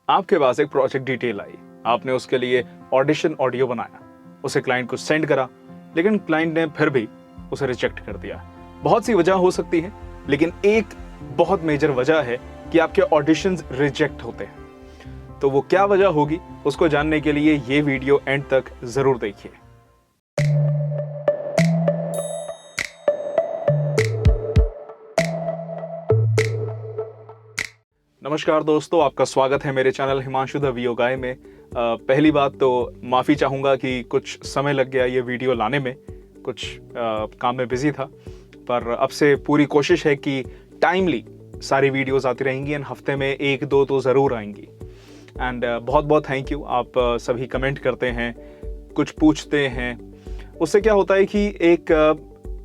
आपके पास एक project detail आई, आपने उसके लिए ऑडिशन ऑडियो बनाया, उसे क्लाइंट को सेंड करा, लेकिन क्लाइंट ने फिर भी उसे रिजेक्ट कर दिया। बहुत सी वजह हो सकती है, लेकिन एक बहुत मेजर वजह है कि आपके ऑडिशंस रिजेक्ट होते हैं। तो वो क्या वजह होगी, उसको जानने के लिए ये वीडियो एंड तक जरूर देखिए। नमस्कार दोस्तों, आपका स्वागत है मेरे चैनल हिमांशु द वीओ गाय में। पहली बात तो माफ़ी चाहूँगा कि कुछ समय लग गया ये वीडियो लाने में, कुछ काम में बिजी था, पर अब से पूरी कोशिश है कि टाइमली सारी वीडियोस आती रहेंगी एंड हफ्ते में एक दो तो ज़रूर आएंगी। एंड बहुत बहुत थैंक यू, आप सभी कमेंट करते हैं, कुछ पूछते हैं, उससे क्या होता है कि एक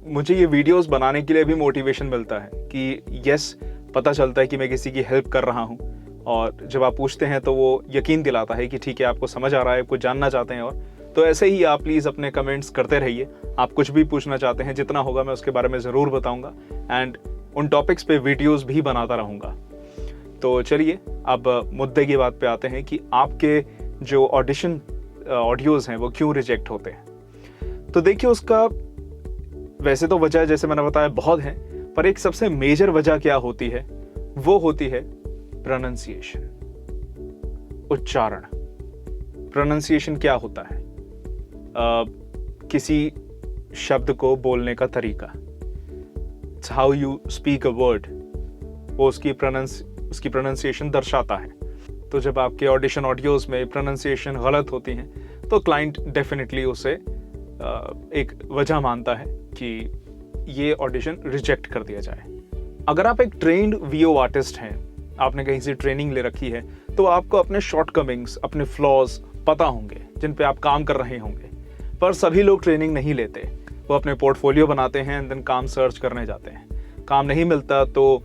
मुझे ये वीडियोस बनाने के लिए भी मोटिवेशन मिलता है कि यस, पता चलता है कि मैं किसी की हेल्प कर रहा हूँ। और जब आप पूछते हैं तो वो यकीन दिलाता है कि ठीक है, आपको समझ आ रहा है, आपको जानना चाहते हैं। और तो ऐसे ही आप प्लीज़ अपने कमेंट्स करते रहिए। आप कुछ भी पूछना चाहते हैं, जितना होगा मैं उसके बारे में ज़रूर बताऊंगा एंड उन टॉपिक्स पे वीडियोस भी बनाता रहूँगा। तो चलिए अब मुद्दे की बात पे आते हैं कि आपके जो ऑडिशन ऑडियोज़ हैं वो क्यों रिजेक्ट होते हैं। तो देखिए, उसका वैसे तो वजह जैसे मैंने बताया बहुत है, पर एक सबसे मेजर वजह क्या होती है, वो होती है प्रोनाउंसिएशन, उच्चारण। प्रोनाउंसिएशन क्या होता है? किसी शब्द को बोलने का तरीका, how you speak a word, वो उसकी प्रोनाउंसिएशन दर्शाता है। तो जब आपके ऑडिशन ऑडियोज में प्रोनाउंसिएशन गलत होती हैं तो क्लाइंट डेफिनेटली उसे एक वजह मानता है कि ये ऑडिशन रिजेक्ट कर दिया जाए। अगर आप एक ट्रेन्ड वीओ आर्टिस्ट हैं, आपने कहीं से ट्रेनिंग ले रखी है, तो आपको अपने शॉर्टकमिंग्स, अपने फ्लॉज पता होंगे जिन पे आप काम कर रहे होंगे। पर सभी लोग ट्रेनिंग नहीं लेते, वो अपने पोर्टफोलियो बनाते हैं एंड देन काम सर्च करने जाते हैं। काम नहीं मिलता तो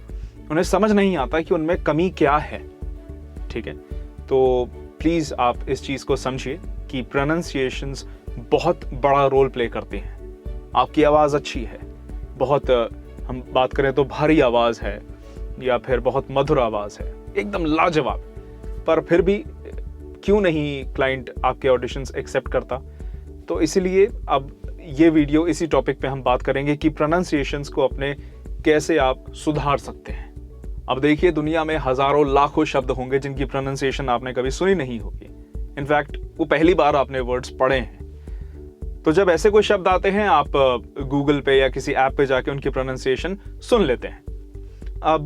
उन्हें समझ नहीं आता कि उनमें कमी क्या है। ठीक है, तो प्लीज़ आप इस चीज़ को समझिए कि प्रोनाउंसिएशंस बहुत बड़ा रोल प्ले करती हैं। आपकी आवाज़ अच्छी है, बहुत हम बात करें तो भारी आवाज़ है या फिर बहुत मधुर आवाज़ है, एकदम लाजवाब, पर फिर भी क्यों नहीं क्लाइंट आपके ऑडिशंस एक्सेप्ट करता। तो इसीलिए अब ये वीडियो इसी टॉपिक पे हम बात करेंगे कि प्रोनाउंसिएशंस को अपने कैसे आप सुधार सकते हैं। अब देखिए, दुनिया में हज़ारों लाखों शब्द होंगे जिनकी प्रोनाउंसिएशन आपने कभी सुनी नहीं होगी। इनफैक्ट वो पहली बार आपने वर्ड्स पढ़े हैं। तो जब ऐसे कोई शब्द आते हैं, आप गूगल पे या किसी ऐप पे जाके उनकी प्रोनाउंसिएशन सुन लेते हैं। अब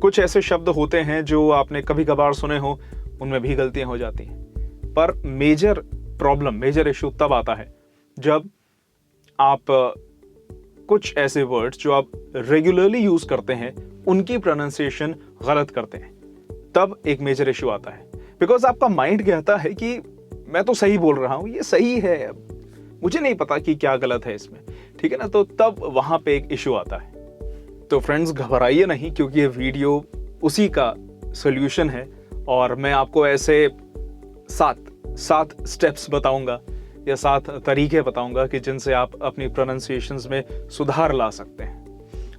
कुछ ऐसे शब्द होते हैं जो आपने कभी कभार सुने हो, उनमें भी गलतियां हो जाती हैं। पर मेजर प्रॉब्लम, मेजर इशू तब आता है जब आप कुछ ऐसे वर्ड्स जो आप रेगुलरली यूज करते हैं उनकी प्रोनाउंसिएशन गलत करते हैं। तब एक मेजर इशू आता है, बिकॉज आपका माइंड कहता है कि मैं तो सही बोल रहा हूं, ये सही है, मुझे नहीं पता कि क्या गलत है इसमें। ठीक है ना, तो तब वहां पे एक इशू आता है। तो फ्रेंड्स, घबराइए नहीं, क्योंकि ये वीडियो उसी का सॉल्यूशन है और मैं आपको ऐसे सात स्टेप्स बताऊंगा या 7 तरीके बताऊंगा कि जिनसे आप अपनी प्रोनाउंसिएशंस में सुधार ला सकते हैं,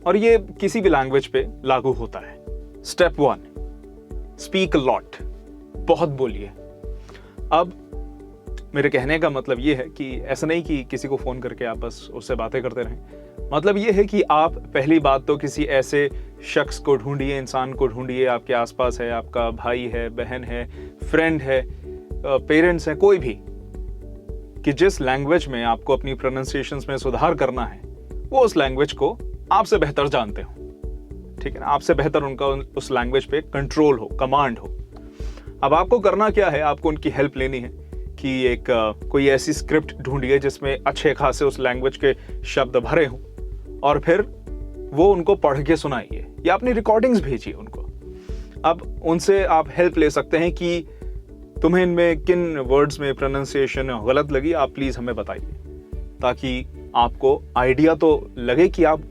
और ये किसी भी लैंग्वेज पे लागू होता है। स्टेप 1, स्पीक लॉट, बहुत बोलिए। अब मेरे कहने का मतलब ये है कि ऐसा नहीं कि किसी को फ़ोन करके आप बस उससे बातें करते रहें। मतलब ये है कि आप पहली बात तो किसी ऐसे शख्स को ढूंढिए, इंसान को ढूंढिए, आपके आसपास है, आपका भाई है, बहन है, फ्रेंड है, पेरेंट्स हैं, कोई भी, कि जिस लैंग्वेज में आपको अपनी प्रोनाउंसिएशंस में सुधार करना है वो उस लैंग्वेज को आपसे बेहतर जानते हो। ठीक है ना, आपसे बेहतर उनका उस लैंग्वेज पे कंट्रोल हो, कमांड हो। अब आपको करना क्या है, आपको उनकी हेल्प लेनी है कि एक कोई ऐसी स्क्रिप्ट ढूंढिए जिसमें अच्छे खासे उस लैंग्वेज के शब्द भरे हों, और फिर वो उनको पढ़ के सुनाइए या अपनी रिकॉर्डिंग्स भेजिए उनको। अब उनसे आप हेल्प ले सकते हैं कि तुम्हें इनमें किन वर्ड्स में प्रोनाउंसिएशन गलत लगी, आप प्लीज़ हमें बताइए, ताकि आपको आइडिया तो लगे कि आप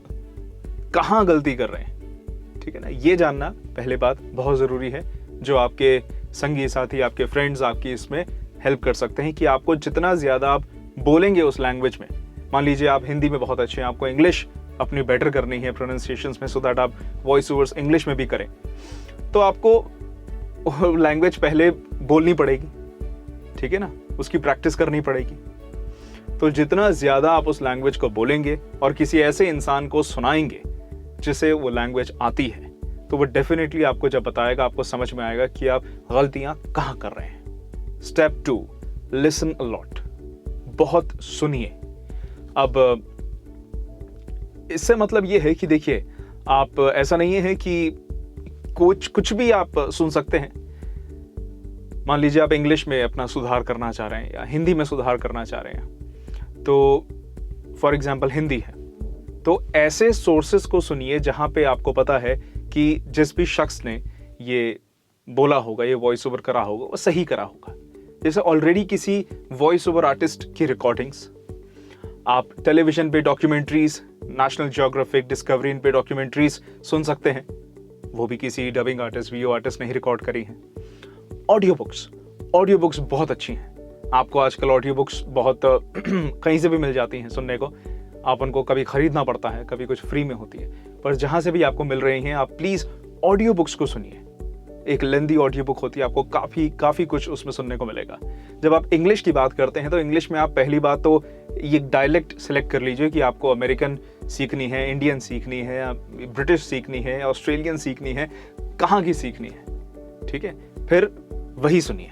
कहाँ गलती कर रहे हैं। ठीक है ना, ये जानना पहले बात बहुत ज़रूरी है, जो आपके संगी साथी, आपके फ्रेंड्स आपकी इसमें हेल्प कर सकते हैं कि आपको जितना ज़्यादा आप बोलेंगे उस लैंग्वेज में। मान लीजिए आप हिंदी में बहुत अच्छे हैं, आपको इंग्लिश अपनी बेटर करनी है प्रोनाउंसिएशंस में, सो दैट आप वॉइस ओवर्स इंग्लिश में भी करें, तो आपको लैंग्वेज पहले बोलनी पड़ेगी, ठीक है ना, उसकी प्रैक्टिस करनी पड़ेगी। तो जितना ज़्यादा आप उस लैंग्वेज को बोलेंगे और किसी ऐसे इंसान को सुनाएंगे जिसे वो लैंग्वेज आती है, तो वो डेफिनेटली आपको जब बताएगा आपको समझ में आएगा कि आप गलतियां कहाँ कर रहे हैं। Step 2, listen a lot. बहुत सुनिए। अब इससे मतलब ये है कि देखिए, आप ऐसा नहीं है कि कुछ भी आप सुन सकते हैं। मान लीजिए आप इंग्लिश में अपना सुधार करना चाह रहे हैं या हिंदी में सुधार करना चाह रहे हैं, तो फॉर एग्जाम्पल हिंदी है, तो ऐसे सोर्सेस को सुनिए जहां पे आपको पता है कि जिस भी शख्स ने ये बोला होगा, ये वॉइस ओवर करा होगा, वो सही करा होगा। जैसे ऑलरेडी किसी वॉइस ओवर आर्टिस्ट की रिकॉर्डिंग्स, आप टेलीविजन पे डॉक्यूमेंट्रीज, नेशनल ज्योग्राफिक, डिस्कवरी, इन पे डॉक्यूमेंट्रीज सुन सकते हैं, वो भी किसी डबिंग आर्टिस्ट, वीओ आर्टिस्ट ने ही रिकॉर्ड करी हैं। ऑडियो बुक्स बहुत अच्छी हैं। आपको आजकल ऑडियो बुक्स बहुत कहीं से भी मिल जाती हैं सुनने को। आप उनको कभी खरीदना पड़ता है, कभी कुछ फ्री में होती है, पर जहां से भी आपको मिल रही हैं, आप प्लीज ऑडियो बुक्स को सुनिए। एक लेंदी ऑडियो बुक होती है, आपको काफी कुछ उसमें सुनने को मिलेगा। जब आप इंग्लिश की बात करते हैं तो इंग्लिश में आप पहली बात तो ये डायलेक्ट सेलेक्ट कर लीजिए कि आपको अमेरिकन सीखनी है, इंडियन सीखनी है, ब्रिटिश सीखनी है, ऑस्ट्रेलियन सीखनी है, कहाँ की सीखनी है, ठीक है। फिर वही सुनिए।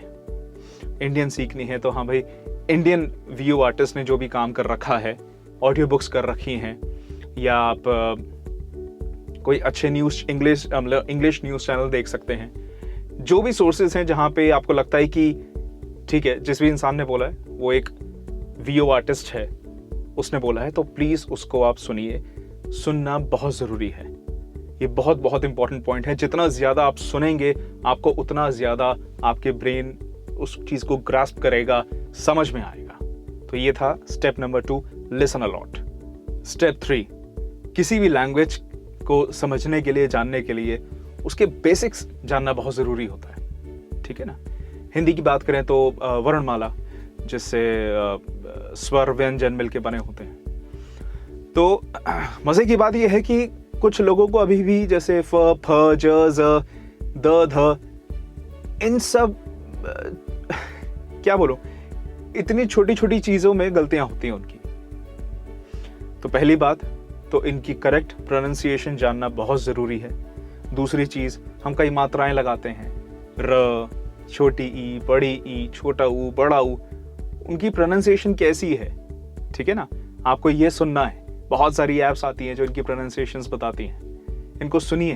इंडियन सीखनी है तो हाँ भाई, इंडियन वीओ आर्टिस्ट ने जो भी काम कर रखा है, ऑडियो बुक्स कर रखी हैं, या आप कोई अच्छे इंग्लिश न्यूज़ चैनल देख सकते हैं। जो भी सोर्सेज हैं जहाँ पे आपको लगता है कि ठीक है, जिस भी इंसान ने बोला है वो एक वीओ आर्टिस्ट है, उसने बोला है, तो प्लीज़ उसको आप सुनिए। सुनना बहुत ज़रूरी है। ये बहुत इंपॉर्टेंट पॉइंट है। जितना ज़्यादा आप सुनेंगे, आपको उतना ज़्यादा आपके ब्रेन उस चीज़ को ग्रास्प करेगा, समझ में आएगा। तो ये था step number 2, listen a lot. Step 3, किसी भी लैंग्वेज को समझने के लिए, जानने के लिए उसके बेसिक्स जानना बहुत ज़रूरी होता है, ठीक है ना। हिंदी की बात करें तो वर्णमाला, जिससे स्वर व्यंजन मिलके बने होते हैं। तो मज़े की बात यह है कि कुछ लोगों को अभी भी जैसे फ, फ, ज, ज, द, ध, इन सब क्या बोलूं, इतनी छोटी छोटी चीज़ों में गलतियां होती हैं उनकी। तो पहली बात तो इनकी करेक्ट प्रोनाउंसिएशन जानना बहुत ज़रूरी है। दूसरी चीज़, हम कई मात्राएं लगाते हैं, र, छोटी ई, बड़ी ई, छोटा ऊ, बड़ा ऊ, उनकी प्रोनाउंसिएशन कैसी है, ठीक है ना। आपको ये सुनना है। बहुत सारी ऐप्स आती हैं जो इनकी प्रोनाउंसिएशंस बताती हैं, इनको सुनिए।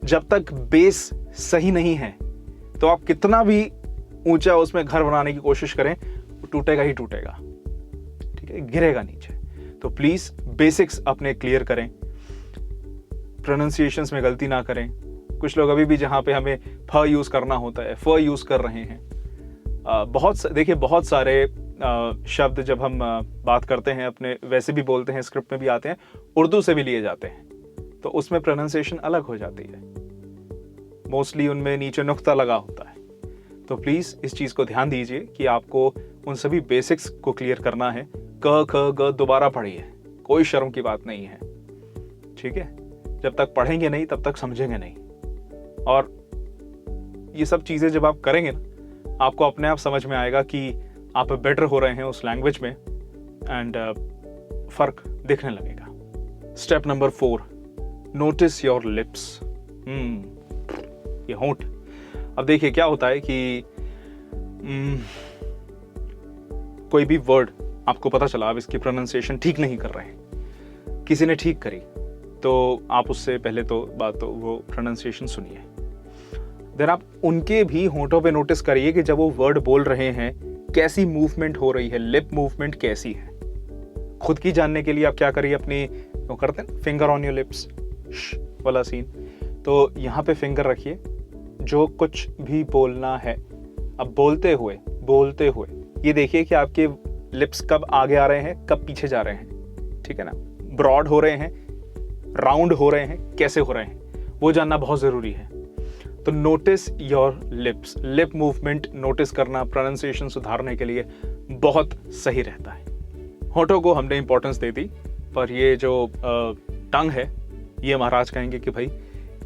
जब तक बेस सही नहीं है तो आप कितना भी ऊंचा उसमें घर बनाने की कोशिश करें, वो टूटेगा ही टूटेगा, ठीक है, गिरेगा नीचे। तो प्लीज बेसिक्स अपने क्लियर करें, प्रोनाउंसिएशंस में गलती ना करें। कुछ लोग अभी भी जहां पे हमें फ यूज करना होता है, फ यूज कर रहे हैं। देखिए, बहुत सारे शब्द जब हम बात करते हैं अपने, वैसे भी बोलते हैं, स्क्रिप्ट में भी आते हैं, उर्दू से भी लिए जाते हैं, तो उसमें प्रोनाउंसिएशन अलग हो जाती है। मोस्टली उनमें नीचे नुक्ता लगा होता है। तो प्लीज इस चीज को ध्यान दीजिए कि आपको उन सभी बेसिक्स को क्लियर करना है। क, ख, ग दोबारा पढ़िए, कोई शर्म की बात नहीं है, ठीक है। जब तक पढ़ेंगे नहीं तब तक समझेंगे नहीं। और ये सब चीजें जब आप करेंगे ना, आपको अपने आप समझ में आएगा कि आप बेटर हो रहे हैं उस लैंग्वेज में, एंड फर्क दिखने लगेगा। Step number 4, notice your lips. ये होंठ। अब देखिए क्या होता है कि कोई भी वर्ड आपको पता चला, आप इसकी प्रोनाउंसिएशन ठीक नहीं कर रहे हैं, किसी ने ठीक करी, तो आप उससे पहले तो वो प्रोनाउंसिएशन सुनिए। देन आप उनके भी होंठों पे नोटिस करिए कि जब वो वर्ड बोल रहे हैं कैसी मूवमेंट हो रही है, लिप मूवमेंट कैसी है। खुद की जानने के लिए आप क्या करिए, अपनी वो करते हैं फिंगर ऑन योर लिप्स वाला सीन, तो यहाँ पे फिंगर रखिए। जो कुछ भी बोलना है, अब बोलते हुए ये देखिए कि आपके लिप्स कब आगे आ रहे हैं, कब पीछे जा रहे हैं, ठीक है ना। ब्रॉड हो रहे हैं, राउंड हो रहे हैं, कैसे हो रहे हैं, वो जानना बहुत ज़रूरी है। तो notice your lips, lip movement notice करना प्रोनाउंसिएशन सुधारने के लिए बहुत सही रहता है। होठों को हमने इंपॉर्टेंस दे दी, पर ये जो टंग है, ये महाराज कहेंगे कि भाई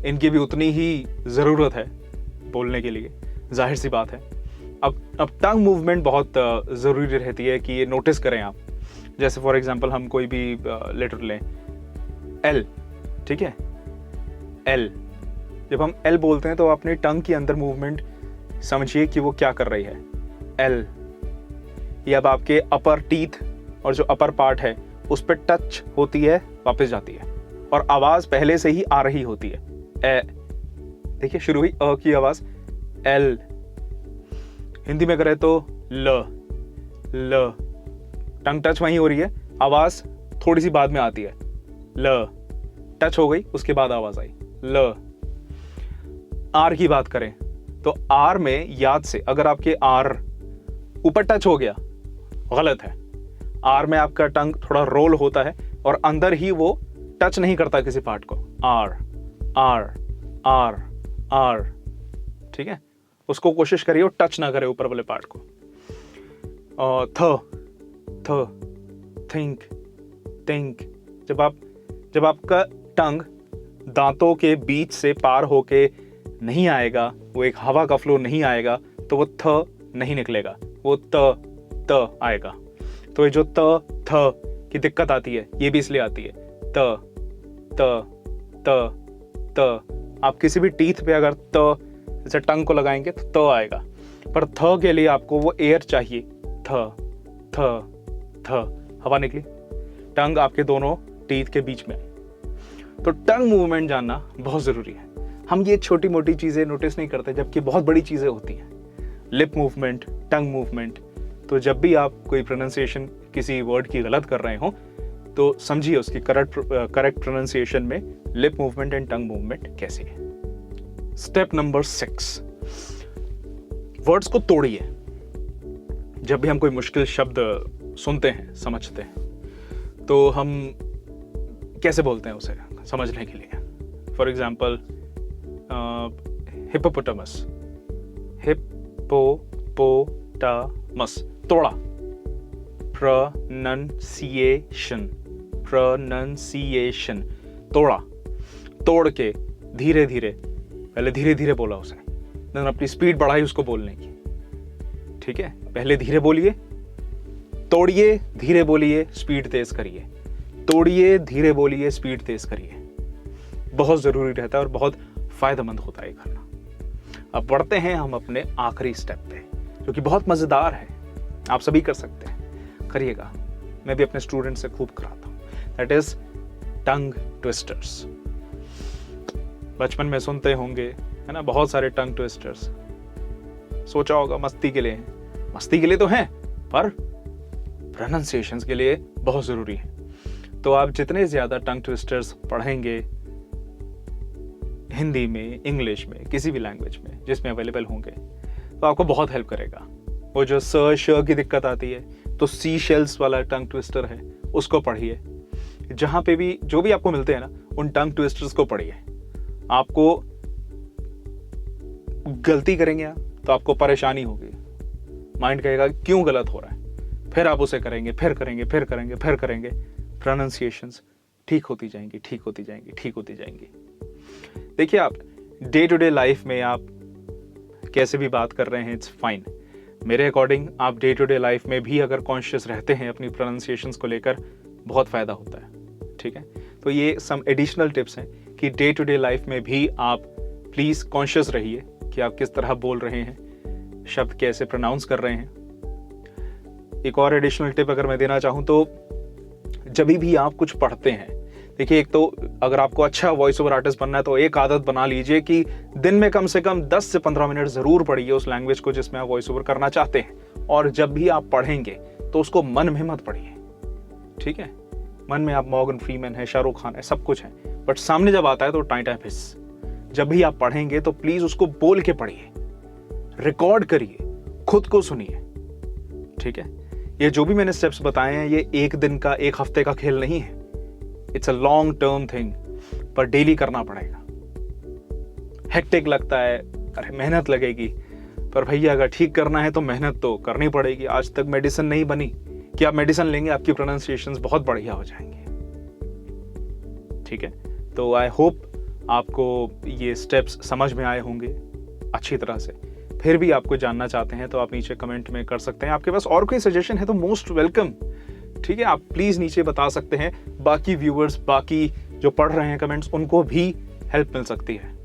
इनकी भी उतनी ही ज़रूरत है बोलने के लिए, जाहिर सी बात है। अब टंग मूवमेंट बहुत ज़रूरी रहती है कि ये नोटिस करें आप। जैसे फॉर एग्जांपल हम कोई भी लेटर लें, एल, ठीक है, एल, जब हम एल बोलते हैं तो अपने टंग की अंदर मूवमेंट समझिए कि वो क्या कर रही है। एल, ये अब आपके अपर टीथ और जो अपर पार्ट है उस पर टच होती है, वापस जाती है, और आवाज पहले से ही आ रही होती है। ए, देखिए शुरू हुई अ की आवाज, एल। हिंदी में करें तो ल, ल, टंग टच वहीं हो रही है, आवाज थोड़ी सी बाद में आती है। ल, टच हो गई, उसके बाद आवाज आई ल। आर की बात करें तो आर में याद से अगर आपके आर ऊपर टच हो गया, गलत है। आर में आपका टंग थोड़ा रोल होता है और अंदर ही वो टच नहीं करता किसी पार्ट को। आर, आर, आर, आर, ठीक है, उसको कोशिश करिए वो टच ना करे ऊपर वाले पार्ट को। थ, थ, थिंक, थिंक, जब आपका टंग दांतों के बीच से पार होके नहीं आएगा, वो एक हवा का फ्लो नहीं आएगा, तो वो थ नहीं निकलेगा, वो त आएगा। तो ये जो थ की दिक्कत आती है, ये भी इसलिए आती है। त आप किसी भी टीथ पे अगर त जैसे टंग को लगाएंगे तो त आएगा, पर थ के लिए आपको वो एयर चाहिए। थ, हवा निकली, टंग आपके दोनों टीथ के बीच में। तो टंग मूवमेंट जानना बहुत जरूरी है। हम ये छोटी मोटी चीजें नोटिस नहीं करते, जबकि बहुत बड़ी चीजें होती हैं। लिप मूवमेंट, टंग मूवमेंट। तो जब भी आप कोई प्रोनाउंसिएशन किसी वर्ड की गलत कर रहे हो तो समझिए उसकी करेक्ट प्रोनाउंसिएशन में lip movement and tongue movement कैसी है। स्टेप नंबर 6, वर्ड्स को तोड़िए। जब भी हम कोई मुश्किल शब्द सुनते हैं, समझते हैं, तो हम कैसे बोलते हैं उसे समझने के लिए। फॉर एग्जाम्पल हिप्पोपोटामस, हिप्पोपोटामस, तोड़ा। प्रोनंसिएशन, तोड़ा, तोड़ के धीरे धीरे, पहले धीरे धीरे बोला उसे, देन अपनी स्पीड बढ़ाई उसको बोलने की। ठीक है, पहले धीरे बोलिए, तोड़िए, धीरे बोलिए, स्पीड तेज करिए, तोड़िए, धीरे बोलिए, स्पीड तेज करिए। बहुत जरूरी रहता है और बहुत फायदेमंद होता है करना। अब बढ़ते हैं हम अपने आखिरी स्टेप पे, जो कि बहुत मजेदार है, आप सभी कर सकते हैं, करिएगा। मैं भी अपने स्टूडेंट से खूब कराता हूं। That is tongue twisters. बचपन में सुनते होंगे, है ना, बहुत सारे टंग ट्विस्टर्स। सोचा होगा मस्ती के लिए हैं। मस्ती के लिए तो हैं, पर प्रोनाउंसिएशंस के लिए बहुत जरूरी है। तो आप जितने ज्यादा टंग ट्विस्टर्स पढ़ेंगे, हिंदी में, इंग्लिश में, किसी भी लैंग्वेज में जिसमें अवेलेबल होंगे, तो आपको बहुत हेल्प करेगा। वो जो स श की दिक्कत आती है, तो सी शेल्स वाला टंग ट्विस्टर है, उसको पढ़िए। जहां पे भी जो भी आपको मिलते हैं ना, उन टंग ट्विस्टर्स को पढ़िए। आपको गलती करेंगे आप तो आपको परेशानी होगी, माइंड कहेगा क्यों गलत हो रहा है, फिर आप उसे करेंगे, फिर करेंगे, फिर करेंगे, फिर करेंगे, प्रोनाउंसिएशंस ठीक होती जाएंगी, ठीक होती जाएंगी, ठीक होती जाएंगी। देखिए, आप डे टू डे लाइफ में आप कैसे भी बात कर रहे हैं, इट्स फाइन। मेरे अकॉर्डिंग आप डे टू डे लाइफ में भी अगर कॉन्शियस रहते हैं अपनी प्रोनाउंसिएशंस को लेकर, बहुत फायदा होता है। ठीक है, तो ये सम एडिशनल टिप्स हैं कि डे टू डे लाइफ में भी आप प्लीज कॉन्शियस रहिए कि आप किस तरह बोल रहे हैं, शब्द कैसे प्रोनाउंस कर रहे हैं। एक और एडिशनल टिप अगर मैं देना चाहूं तो, जब भी आप कुछ पढ़ते हैं, देखिए, एक तो अगर आपको अच्छा वॉइस ओवर आर्टिस्ट बनना है तो एक आदत बना लीजिए कि दिन में कम से कम 10 से 15 मिनट जरूर पढ़िए उस लैंग्वेज को जिसमें आप वॉइस ओवर करना चाहते हैं। और जब भी आप पढ़ेंगे तो उसको मन में मत पढ़िए। ठीक है, मन में आप मॉर्गन फ्रीमैन है, शाहरुख खान है, सब कुछ है, बट सामने जब आता है तो टाइम फिस। जब भी आप पढ़ेंगे तो प्लीज उसको बोल के पढ़िए, रिकॉर्ड करिए, खुद को सुनिए। ठीक है, ये जो भी मैंने स्टेप्स बताए हैं, ये एक दिन का, एक हफ्ते का खेल नहीं है। It's a long term thing, पर डेली करना पड़ेगा। हेक्टिक लगता है, अरे मेहनत लगेगी, पर भैया अगर ठीक करना है तो मेहनत तो करनी पड़ेगी। आज तक मेडिसिन नहीं बनी कि आप मेडिसिन लेंगे आपकी प्रोनाउंसिएशंस बहुत बढ़िया हो जाएंगे। ठीक है, तो आई होप आपको ये स्टेप्स समझ में आए होंगे। अच्छी तरह से, फिर भी आपको जानना चाहते हैं तो आप नीचे कमेंट में कर सकते हैं। आपके पास और कोई सजेशन है तो मोस्ट वेलकम, ठीक है, आप प्लीज़ नीचे बता सकते हैं। बाकी व्यूअर्स, बाकी जो पढ़ रहे हैं कमेंट्स, उनको भी हेल्प मिल सकती है।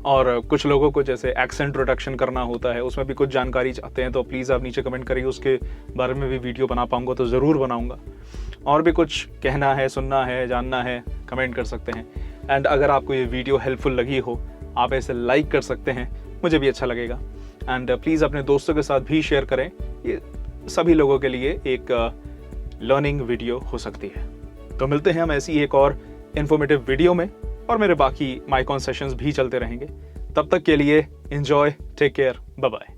और कुछ लोगों को जैसे एक्सेंट रिडक्शन करना होता है, उसमें भी कुछ जानकारी चाहते हैं तो प्लीज़ आप नीचे कमेंट करिए, उसके बारे में भी वीडियो बना पाऊंगा तो ज़रूर बनाऊंगा। और भी कुछ कहना है, सुनना है, जानना है, कमेंट कर सकते हैं। एंड अगर आपको ये वीडियो हेल्पफुल लगी हो, आप ऐसे लाइक कर सकते हैं, मुझे भी अच्छा लगेगा। एंड प्लीज़ अपने दोस्तों के साथ भी शेयर करें, ये सभी लोगों के लिए एक लर्निंग वीडियो हो सकती है। तो मिलते हैं हम ऐसी एक और इन्फॉर्मेटिव वीडियो में, और मेरे बाकी माइकॉन सेशंस भी चलते रहेंगे। तब तक के लिए enjoy, take care, bye bye.